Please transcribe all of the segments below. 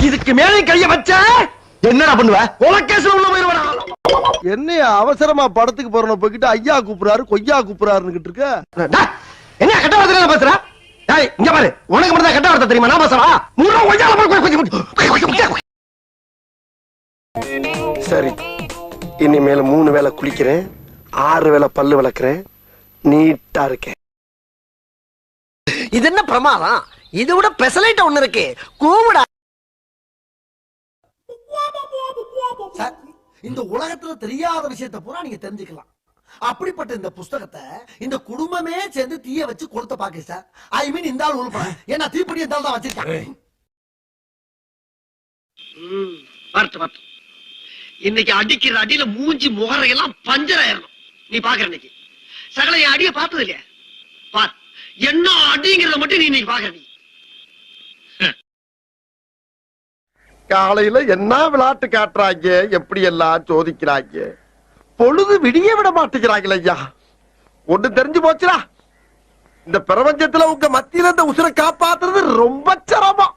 இதுக்கு மேலே கைய வச்ச என்னடா பண்ணுவ? உலகேஸ்ல உள்ள போயிருவடா. என்னைய அவசரமா படத்துக்கு போறன போய்கிட்டு ஐயா கூப்பிடுறாரு கொய்யா கூப்பிடுறாருன்னு இருக்க. என்ன கெட்ட வார்த்தை பேசுற? டேய் இங்க பாரு, உனக்கு மட்டும் கெட்ட வார்த்தை தெரியுமா? நான் பேசுறா மூணு கொய்யால. சரி, இனிமேல் 3 வேளை குளிக்கிறேன், 6 வேளை பல்லு விளக்குறேன், நீட்டா இருக்கேன். இது என்ன பிரமாதம்? இது விட பெசலைட் ஒண்ணு இருக்கு, கூவுடா. இந்த உலகத்துல தெரியாத விஷயத்தை பூரா நீங்க தெரிஞ்சுக்கலாம். அப்படிப்பட்ட இந்த புஸ்தகத்தை இந்த குடும்பமே சேர்ந்து தீய வச்சு கொடுத்த பாக்க சார். ஐ மீன் இந்த ஆள் உள்பட ஏன்னா தீப்படி இந்த ஆள் தான் வச்சிருக்காங்க. இன்னைக்கு அடிக்கிற அடியில மூஞ்சி முகரையெல்லாம் பஞ்சர் ஆயிரணும். நீ பாக்குற இன்னைக்கு சகல என் அடிய பார்த்தது இல்லையா? பார் என்ன அடிங்கிறத மட்டும் நீ இன்னைக்கு பாக்குற. நீ காலையில என்ன விளையாட்டு காட்டுறாங்க, எப்படி எல்லாம் சோதிக்கிறாங்க, பொழுது விடிய விட மாட்டேங்கிறாங்களே ஐயா. ஒண்ணு தெரிஞ்சு போச்சுடா, இந்த பிரபஞ்சத்துல உங்க மத்தியில இந்த உசுரை காப்பாத்துறது ரொம்ப சிரமம்.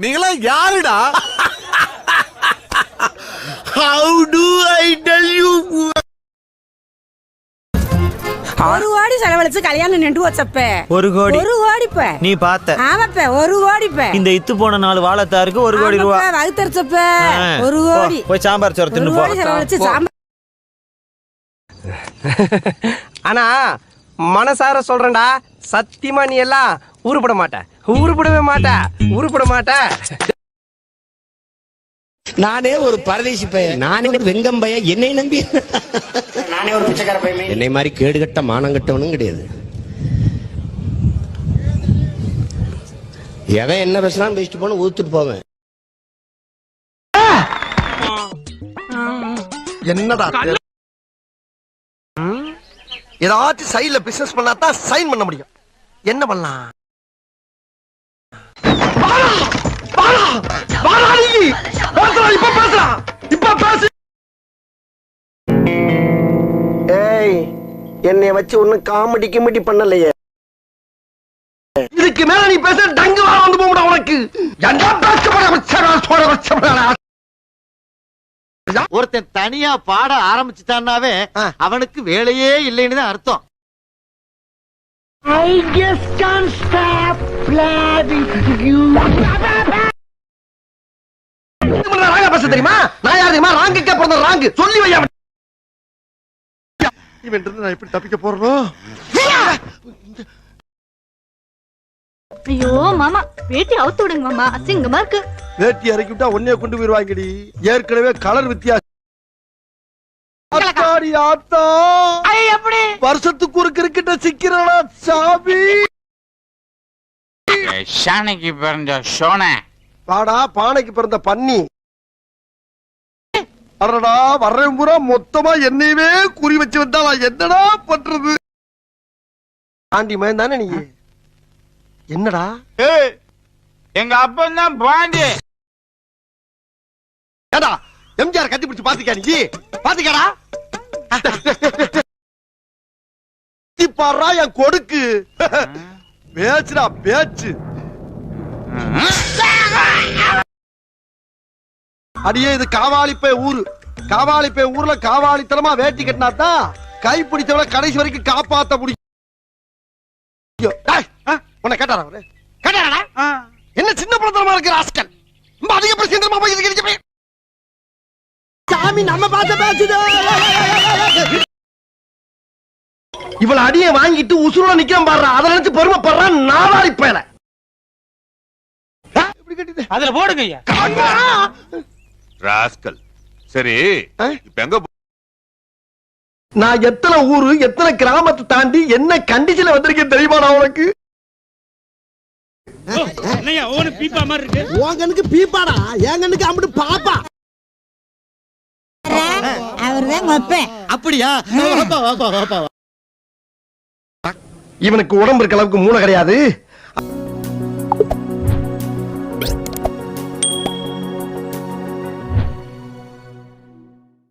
நீங்களா யாருடா? How do I tell you? ஒரு கோடி செலவழிச்சு கல்யாணம் நின்று வச்சப்ப ஒரு கோடிப்ப நீ பார்த்த. ஆமாப்ப ஒரு கோடிப்ப இந்த இத்து போன 4 வாழைத்தாருக்கு 1 கோடி ரூபா வகுத்தரிச்சப்ப ஒரு கோடி. போய் சாம்பார் சோறு தின்னு போ. செலவழிச்சு சாம்பார். ஆனா மனசார சொல்றேன்டா, சத்தியமா நீ எல்லாம் உருப்பட மாட்ட, உருப்படவே மாட்ட, உருப்பட மாட்ட. நானே ஒரு பரதேசி பையன், நானே ஒரு வெங்கம் பையன், என்னை நம்பி நானே ஒரு பிச்சைக்கார பையன். என்னை மாதிரி கேடுகட்ட மானங்கட்டவனும் கிடையாது. எவன் என்ன பேசுறான் பேசிட்டு போன ஊத்துட்டு போவேன். என்னடா ஏதாச்சும் சைடுல பிசினஸ் பண்ணாதான் சைன் பண்ண முடியும். என்ன பண்ணலாம்? ஏய், என்னை வச்சு ஒன்னும் காமெடி கிமெடி பண்ணலையே. இதுக்கு மேல நீ பேச டங்கு வர வந்து போடா உனக்கு. ஒருத்தன் தனியா பாட ஆரம்பிச்சுட்டான்னாவே அவனுக்கு வேலையே இல்லைன்னு தான் அர்த்தம். I just can't stop loving you. தெரியுமா நான் யார் தெரியுமா? ராங்குக்கே பிறந்த ராங்கு சொல்லி வையா. இவன் இருந்து நான் எப்படி தப்பிக்க போறனோ? ஐயோ மாமா, வேட்டி அவுத்து விடுங்க மாமா, அசிங்கமா இருக்கு. வேட்டி இறக்கி விட்டா ஒன்னே கொண்டு போயிருவாங்கடி. ஏற்கனவே கலர் வித்தியாசம். வருஷத்துக்கு ஒரு கிரிக்கெட்ட சிக்கிறா சாமி. ஷானைக்கு பிறந்த சோனை பாடா பானைக்கு பிறந்த பன்னி. அடடா வர்றேன் பூரா மொத்தமா என்னையவே குறி வச்சு வந்தா நான் என்னடா பண்றது? ஆண்டி மயன் தானே நீ? என்னடா எங்க அப்பன் தான் பாண்டி. ஏடா எம்ஜிஆர் கத்தி பிடிச்சு பாத்துக்கா? நீ பாத்துக்கடா பாடுறா என் கொடுக்கு பேச்சுடா பேச்சு. அடியே இது காவாலிப்பை ஊரு. காவாலிப்பை ஊர்ல காவாலித்தனமா வேட்டி கட்டினாதான் கை பிடிச்சவள கடைசி வரைக்கும் காப்பாத்த முடியும். உன்னை கேட்டாரா? கேட்டாரா? என்ன சின்ன பழத்தனமா இருக்கிற ஆஸ்கல் அதிக பிரச்சனை போய் சாமி நம்ம பார்த்த பேசுது. இவள அடிய வாங்கிட்டு உசுரோட நிக்காம பாடுறா, அதை நினைச்சு பெருமைப்படுறான் நாவாரி பேர. அதுல போடுங்க ஐயா. ராஸ்கல். சரி இப்ப எங்க? நான் எத்தனை ஊரு எத்தனை கிராமத்தை தாண்டி என்ன கண்டிஷன்ல வந்திருக்கேன் தெரியுமா? நான் உனக்கு பீப்பா மாதிரி இருக்கு. உங்கனுக்கு பீப்பாடா, எங்கனுக்கு அம்பிட்டு பாப்பா. அவர்தான் மப்பேன். அப்படியா? இவனுக்கு உடம்பு இருக்க அளவுக்கு மூளை கிடையாது.